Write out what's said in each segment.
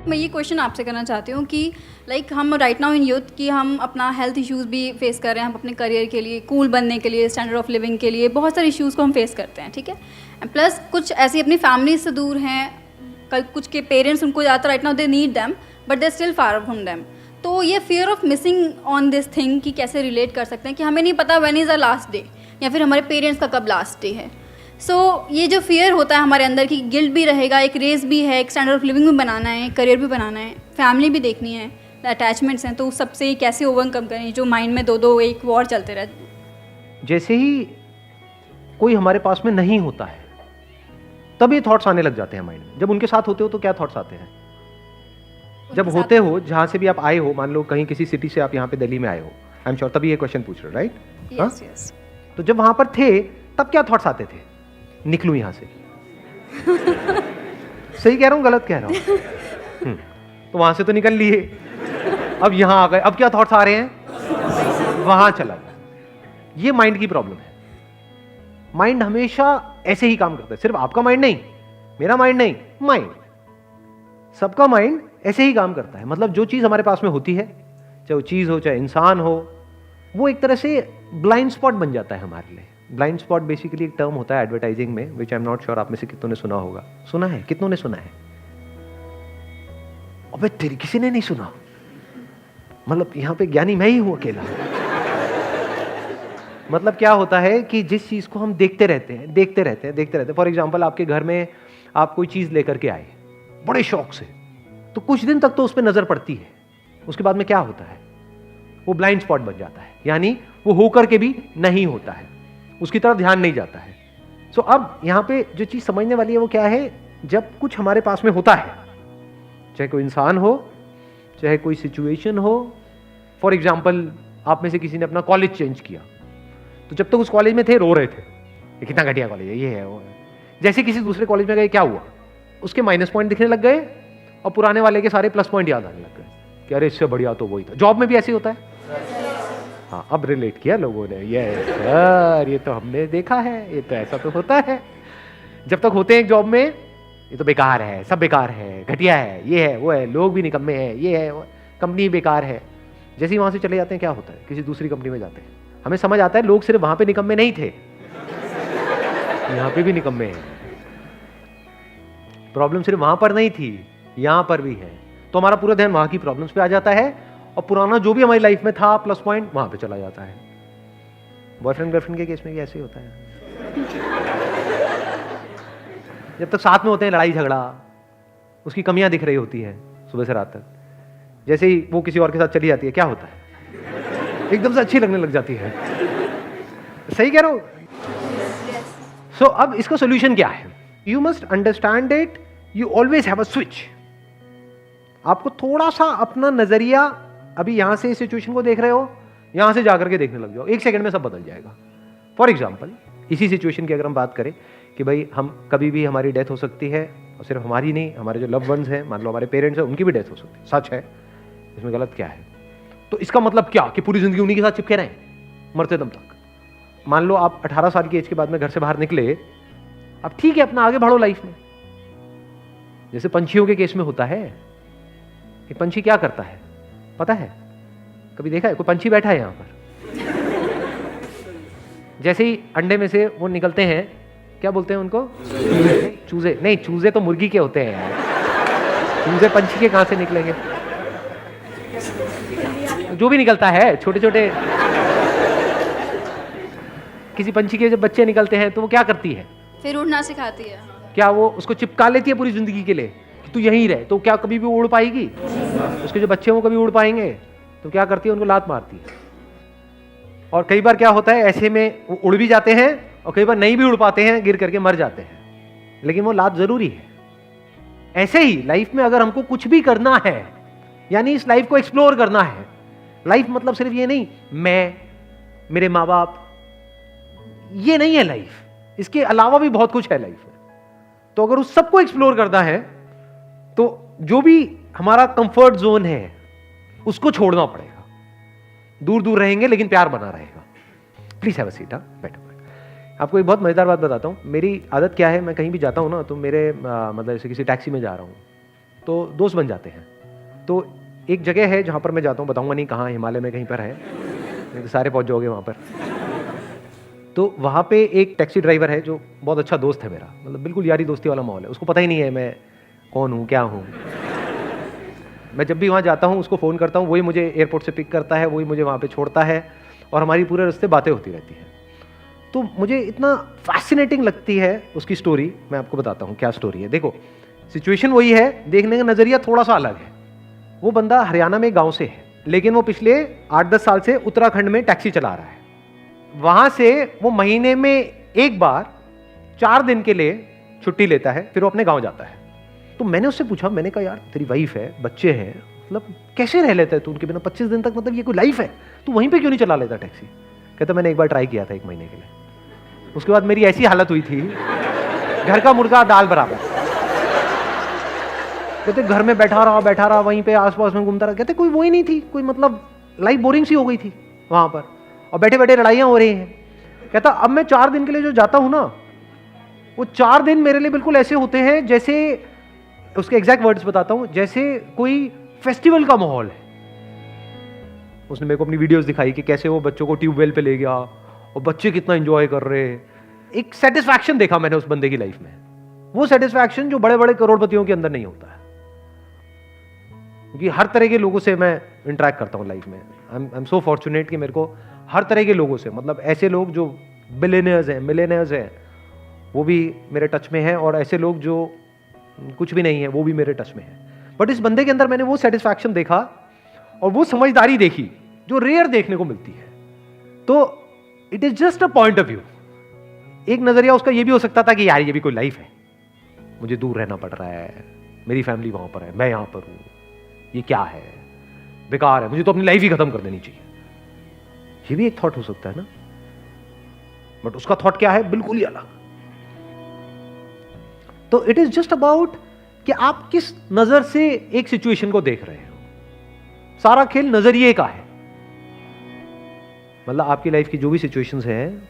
मैं ये क्वेश्चन आपसे करना चाहती हूँ कि लाइक हम राइट नाउ इन यूथ कि हम अपना हेल्थ इश्यूज़ भी फेस कर रहे हैं, हम अपने करियर के लिए, कूल बनने के लिए, स्टैंडर्ड ऑफ लिविंग के लिए बहुत सारे इश्यूज़ को हम फेस करते हैं, ठीक है। प्लस कुछ ऐसी अपनी फैमिली से दूर हैं, कुछ के पेरेंट्स उनको ज़्यादातर right now they need them but they still far from them. तो ये fear of missing on this thing कि कैसे रिलेट कर सकते हैं कि हमें नहीं पता when is the last day या फिर हमारे पेरेंट्स का कब लास्ट डे है। सो ये जो फियर होता है हमारे अंदर की गिल्ट भी रहेगा, एक रेस भी है, एक स्टैंडर्ड ऑफ लिविंग भी बनाना है, करियर भी बनाना है, फैमिली भी देखनी है, अटैचमेंट्स हैं, तो सबसे कैसे ओवरकम करें जो माइंड में दो दो एक वॉर चलते रहते। जैसे ही कोई हमारे पास में नहीं होता है तब ये थॉट्स आने लग जाते हैं माइंड में। जब उनके साथ होते हो तो क्या थॉट्स आते हैं? जब होते हो, जहां से भी आप आए हो, मान लो कहीं किसी सिटी से आप यहाँ पे दिल्ली में आए हो, आई एम श्योर तभी ये क्वेश्चन पूछ रहे हो, राइट? Yes yes. तो जब वहां पर थे तब क्या थॉट्स आते थे? निकलूं यहां से। सही कह रहा हूं, गलत कह रहा हूं? तो वहां से तो निकल लिए, अब यहां आ गए, अब क्या थॉट्स आ रहे हैं? वहां चला गया। ये माइंड की प्रॉब्लम है। माइंड हमेशा ऐसे ही काम करता है। सिर्फ आपका माइंड नहीं, मेरा माइंड नहीं, माइंड, सबका माइंड ऐसे ही काम करता है। मतलब जो चीज हमारे पास में होती है, चाहे वो चीज हो, चाहे इंसान हो, वो एक तरह से ब्लाइंड स्पॉट बन जाता है हमारे लिए। ब्लाइंड स्पॉट बेसिकली एक टर्म होता है एडवर्टाइजिंग में, विच आई एम नॉट श्योर आप में से कितनों ने सुना होगा। सुना है? कितनों ने सुना है? अबे तेरी किसी ने नहीं सुना? मतलब यहां पे ज्ञानी मैं ही हूं अकेला। मतलब क्या होता है कि जिस चीज को हम देखते रहते हैं। फॉर एग्जाम्पल, आपके घर में आप कोई चीज लेकर के आए बड़े शौक से, तो कुछ दिन तक तो उस पर नजर पड़ती है, उसके बाद में क्या होता है? वो ब्लाइंड स्पॉट बन जाता है, यानी वो होकर के भी नहीं होता है, उसकी तरफ ध्यान नहीं जाता है। सो अब यहां पे जो चीज समझने वाली है वो क्या है? जब कुछ हमारे पास में होता है, चाहे कोई इंसान हो, चाहे कोई सिचुएशन हो। फॉर एग्जाम्पल, आप में से किसी ने अपना कॉलेज चेंज किया, तो जब तक उस कॉलेज में थे रो रहे थे, ये कितना घटिया कॉलेज है, ये है वो है। जैसे किसी दूसरे कॉलेज में गए, क्या हुआ? उसके माइनस पॉइंट दिखने लग गए और पुराने वाले के सारे प्लस पॉइंट याद आने लग गए कि अरे इससे बढ़िया तो वही था। जॉब में भी ऐसे होता है। हाँ, अब रिलेट किया लोगों ने, ये यार ये तो हमने देखा है, ये तो ऐसा तो होता है। जब तक होते हैं एक जॉब में, ये तो बेकार है, सब बेकार है, घटिया है, ये है वो है, लोग भी निकम्मे हैं, ये है वो, कंपनी बेकार है। जैसे ही वहां से चले जाते हैं, क्या होता है? किसी दूसरी कंपनी में जाते हैं, हमें समझ आता है लोग सिर्फ वहां पे निकम्मे नहीं थे, यहां पे भी निकम्मे हैं। प्रॉब्लम सिर्फ वहां पर नहीं थी, यहां पर भी है। तो हमारा पूरा ध्यान वहां की प्रॉब्लम्स पे आ जाता है और पुराना जो भी हमारी लाइफ में था प्लस पॉइंट, वहां पे चला जाता है। बॉयफ्रेंड गर्लफ्रेंड के केस में भी ऐसे ही होता है। जब तक साथ में होते हैं, लड़ाई झगड़ा, उसकी कमियां दिख रही होती हैं सुबह से रात तक। जैसे ही वो किसी और के साथ चली जाती है, क्या होता है? एकदम से अच्छी लगने लग जाती है। सही कह रहा हूं? सो अब इसका सोल्यूशन क्या है? You must understand it, you always have a switch. आपको थोड़ा सा अपना नजरिया, अभी यहां से इस सिचुएशन को देख रहे हो, यहां से जाकर के देखने लग जाओ, एक सेकंड में सब बदल जाएगा। फॉर एग्जाम्पल, इसी सिचुएशन की अगर हम बात करें कि भाई हम कभी भी हमारी डेथ हो सकती है, और सिर्फ हमारी नहीं, हमारे जो लव वंस हैं, मान लो हमारे पेरेंट्स हैं, उनकी भी डेथ हो सकती है। सच है, इसमें गलत क्या है? तो इसका मतलब क्या कि पूरी जिंदगी उन्हीं के साथ चिपके रहें मरते दम तक? मान लो आप 18 साल की एज के बाद में घर से बाहर निकले, अब ठीक है, अपना आगे बढ़ो लाइफ में। जैसे पंछियों के केस में होता है, एक पंछी क्या करता है पता है? कभी देखा है? कोई पंछी बैठा है यहां पर? जैसे ही अंडे में से वो निकलते हैं, क्या बोलते हैं उनको? चूजे। नहीं, चूजे तो मुर्गी के होते हैं यार, चूजे पंछी के कहां से निकलेंगे? जो भी निकलता है, छोटे छोटे किसी पंछी के जब बच्चे निकलते हैं तो वो क्या करती है? फिर उड़ना सिखाती है। क्या वो उसको चिपका लेती है पूरी जिंदगी के लिए कि तू यहीं रहे? तो क्या कभी भी उड़ पाएगी? उसके जो बच्चे वो कभी उड़ पाएंगे? तो क्या करती है? उनको लात मारती है। और कई बार क्या होता है, ऐसे में वो उड़ भी जाते हैं और कई बार नहीं भी उड़ पाते हैं, गिर करके मर जाते हैं, लेकिन वो लात जरूरी है। ऐसे ही लाइफ में अगर हमको कुछ भी करना है, यानी इस लाइफ को एक्सप्लोर करना है, लाइफ मतलब सिर्फ ये नहीं मैं, मेरे माँ बाप, ये नहीं है लाइफ, इसके अलावा भी बहुत कुछ है लाइफ में। तो अगर उस सबको एक्सप्लोर करना है तो जो भी हमारा कंफर्ट जोन है उसको छोड़ना पड़ेगा। दूर दूर रहेंगे लेकिन प्यार बना रहेगा। Please have a seat. बैठो। आपको एक बहुत मजेदार बात बताता हूं। मेरी आदत क्या है, मैं कहीं भी जाता हूं ना तो मेरे मतलब जैसे किसी टैक्सी में जा रहा हूं तो दोस्त बन जाते हैं। तो एक जगह है जहाँ पर मैं जाता हूँ, बताऊँगा नहीं कहाँ, हिमालय में कहीं पर है, नहीं तो सारे पहुँच जाओगे वहाँ पर। तो वहाँ पे एक टैक्सी ड्राइवर है जो बहुत अच्छा दोस्त है मेरा, मतलब बिल्कुल यारी दोस्ती वाला माहौल है। उसको पता ही नहीं है मैं कौन हूँ, क्या हूँ। मैं जब भी वहाँ जाता हूँ उसको फ़ोन करता हूँ, वही मुझे एयरपोर्ट से पिक करता है, वही मुझे वहाँ पे छोड़ता है और हमारी पूरे रास्ते बातें होती रहती हैं। तो मुझे इतना फैसिनेटिंग लगती है उसकी स्टोरी। मैं आपको बताता हूँ क्या स्टोरी है। देखो, सिचुएशन वही है, देखने का नज़रिया थोड़ा सा अलग है। वो बंदा हरियाणा में गाँव से है, लेकिन वो पिछले 8-10 साल से उत्तराखंड में टैक्सी चला रहा है। वहाँ से वो महीने में एक बार 4 दिन के लिए छुट्टी लेता है, फिर वो अपने गाँव जाता है। तो मैंने उससे पूछा, मैंने कहा यार तेरी वाइफ है, बच्चे हैं, मतलब कैसे रह लेता है तू उनके बिना 25 दिन तक, मतलब ये कोई लाइफ है, तू वहीं पे क्यों नहीं चला लेता टैक्सी? कहता मैंने एक बार ट्राई किया था 1 महीने के लिए, उसके बाद मेरी ऐसी हालत हुई थी, घर का मुर्गा दाल बराबर। कहते घर में बैठा रहा वहीं पे आसपास में घूमता रहा। कहते कोई वो ही नहीं थी, कोई मतलब लाइफ बोरिंग सी हो गई थी वहां पर, और बैठे बैठे लड़ाइयां हो रही हैं। कहता अब मैं 4 दिन के लिए जो जाता हूं ना, वो 4 दिन मेरे लिए बिल्कुल ऐसे होते हैं जैसे, उसके एग्जैक्ट वर्ड्स बताता हूं, जैसे कोई फेस्टिवल का माहौल है। उसने मेरे को अपनी वीडियोस दिखाई कि कैसे वो बच्चों को ट्यूबवेल पे ले गया और बच्चे कितना एंजॉय कर रहे हैं। एक सेटिस्फैक्शन देखा मैंने उस बंदे की लाइफ में, वो सेटिस्फैक्शन जो बड़े बड़े करोड़पतियों के अंदर नहीं होता है। क्योंकि हर तरह के लोगों से मैं इंटरेक्ट करता हूँ लाइफ में। आई एम सो फॉर्चुनेट कि मेरे को हर तरह के लोगों से, मतलब ऐसे लोग जो बिलियनियर्स हैं, मिलियनियर्स हैं, वो भी मेरे टच में हैं, और ऐसे लोग जो कुछ भी नहीं है वो भी मेरे टच में है। बट इस बंदे के अंदर मैंने वो सेटिस्फैक्शन देखा और वो समझदारी देखी जो रेयर देखने को मिलती है। तो it is just a point of view. एक नजरिया उसका ये भी हो सकता था कि यार ये भी कोई लाइफ है, मुझे दूर रहना पड़ रहा है, मेरी फैमिली वहां पर है, मैं यहां पर हूं, ये क्या है, बेकार है, मुझे तो अपनी लाइफ ही खत्म कर देनी चाहिए। ये भी एक थॉट हो सकता है ना, बट उसका थॉट क्या है, बिल्कुल ही अलग। तो इट इज जस्ट अबाउट कि आप किस नजर से एक सिचुएशन को देख रहे हो। सारा खेल नजरिए का है। मतलब आपकी लाइफ की जो भी सिचुएशंस हैं,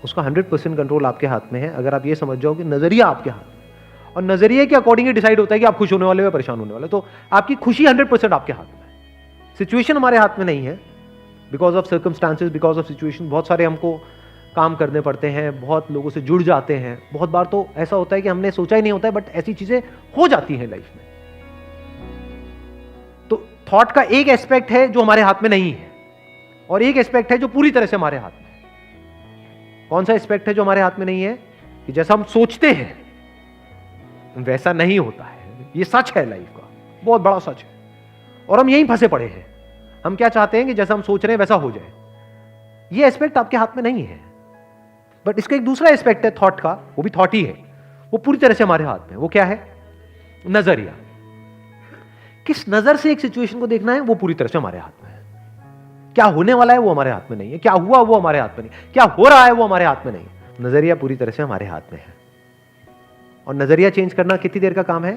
उसका 100% कंट्रोल आपके हाथ में है, अगर आप ये समझ जाओ कि नजरिया आपके हाथ में, और नजरिए के अकॉर्डिंग डिसाइड होता है कि आप खुश होने वाले हो या परेशान होने वाले। तो आपकी खुशी 100% आपके हाथ में है, सिचुएशन हमारे हाथ में नहीं है। Because of circumstances, because of situation, बहुत सारे हमको काम करने पड़ते हैं, बहुत लोगों से जुड़ जाते हैं। बहुत बार तो ऐसा होता है कि हमने सोचा ही नहीं होता है, बट ऐसी चीजें हो जाती हैं लाइफ में। तो थॉट का एक एस्पेक्ट है जो हमारे हाथ में नहीं है, और एक एस्पेक्ट है जो पूरी तरह से हमारे हाथ में है। कौन सा एस्पेक्ट है जो हमारे हाथ में नहीं है? कि जैसा हम सोचते हैं वैसा नहीं होता है। ये सच है, लाइफ का बहुत बड़ा सच है, और हम यहीं फंसे पड़े हैं। हम क्या चाहते हैं कि जैसा हम सोच रहे हैं वैसा हो जाए। ये एस्पेक्ट आपके हाथ में नहीं है। बट इसका एक दूसरा एस्पेक्ट है थॉट का, वो भी थॉट ही है, वो पूरी तरह से हमारे हाथ में। वो क्या है? नजरिया। किस नजर से एक सिचुएशन को देखना है, वो पूरी तरह से हमारे हाथ में है। क्या होने वाला है वो हमारे हाथ में नहीं है, क्या हुआ वो हमारे हाथ में नहीं, क्या हो रहा है वो हमारे हाथ में नहीं है। नजरिया पूरी तरह से हमारे हाथ में है। और नजरिया चेंज करना कितनी देर का काम है?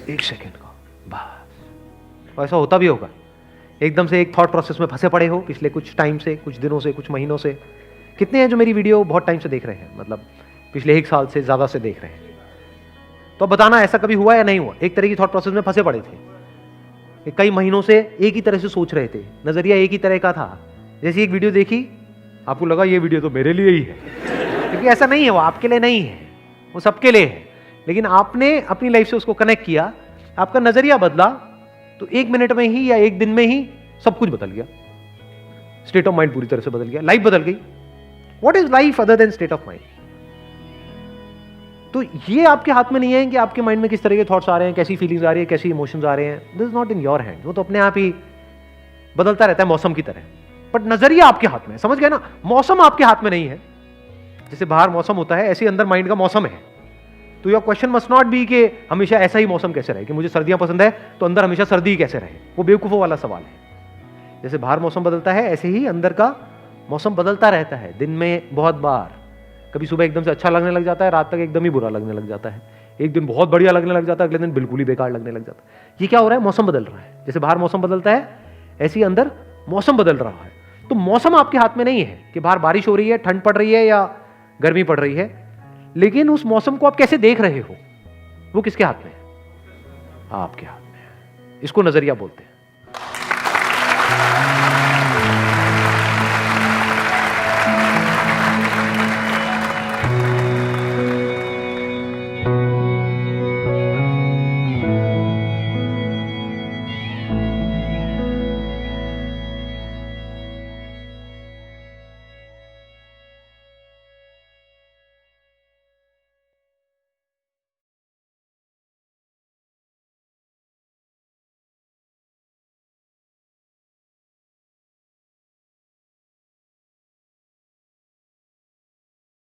1 सेकेंड का, बस। ऐसा होता भी होगा, एकदम से एक थॉट प्रोसेस में फंसे पड़े हो पिछले कुछ टाइम से, कुछ दिनों से, कुछ महीनों से। कितने हैं जो मेरी वीडियो बहुत टाइम से देख रहे हैं, मतलब पिछले 1 साल से ज्यादा से देख रहे हैं? तो बताना ऐसा कभी हुआ या नहीं हुआ? एक तरह की थॉट प्रोसेस में फंसे पड़े थे, कई महीनों से एक ही तरह से सोच रहे थे, नजरिया एक ही तरह का था। जैसे एक वीडियो देखी, आपको लगा ये वीडियो तो मेरे लिए ही है, क्योंकि ऐसा नहीं है, वो आपके लिए नहीं है, वो सबके लिए है। लेकिन आपने अपनी लाइफ से उसको कनेक्ट किया, आपका नजरिया बदला, तो 1 मिनट में ही या 1 दिन में ही सब कुछ बदल गया। स्टेट ऑफ माइंड पूरी तरह से बदल गया, लाइफ बदल गई। What is life other than state of mind? तो ये आपके हाथ में नहीं है कि आपके माइंड में किस तरह के थॉट्स आ रहे हैं, कैसी फीलिंग्स आ रही है, कैसी इमोशंस आ रहे हैं। This is not in your hand. वो तो अपने आप ही बदलता रहता है मौसम की तरह। बट नजरिया आपके हाथ में है, समझ गए ना? मौसम आपके हाथ में नहीं है। जैसे बाहर मौसम होता है, ऐसे अंदर माइंड का मौसम है। तो your question must not be कि हमेशा ऐसा ही मौसम कैसे रहे, कि मुझे सर्दियां पसंद है तो अंदर हमेशा सर्दी ही कैसे रहे। वो बेवकूफों वाला सवाल है। जैसे बाहर मौसम बदलता है, ऐसे ही अंदर का मौसम बदलता रहता है। दिन में बहुत बार, कभी सुबह एकदम से अच्छा लगने लग जाता है, रात तक एकदम ही बुरा लगने लग जाता है। एक दिन बहुत बढ़िया लगने लग जाता है, अगले दिन बिल्कुल ही बेकार लगने लग जाता है। ये क्या हो रहा है? मौसम बदल रहा है। जैसे बाहर मौसम बदलता है, ऐसे ही अंदर मौसम बदल रहा है। तो मौसम आपके हाथ में नहीं है कि बाहर बारिश हो रही है, ठंड पड़ रही है या गर्मी पड़ रही है, लेकिन उस मौसम को आप कैसे देख रहे हो, वो किसके हाथ में है? आपके हाथ में है। इसको नजरिया बोलते हैं।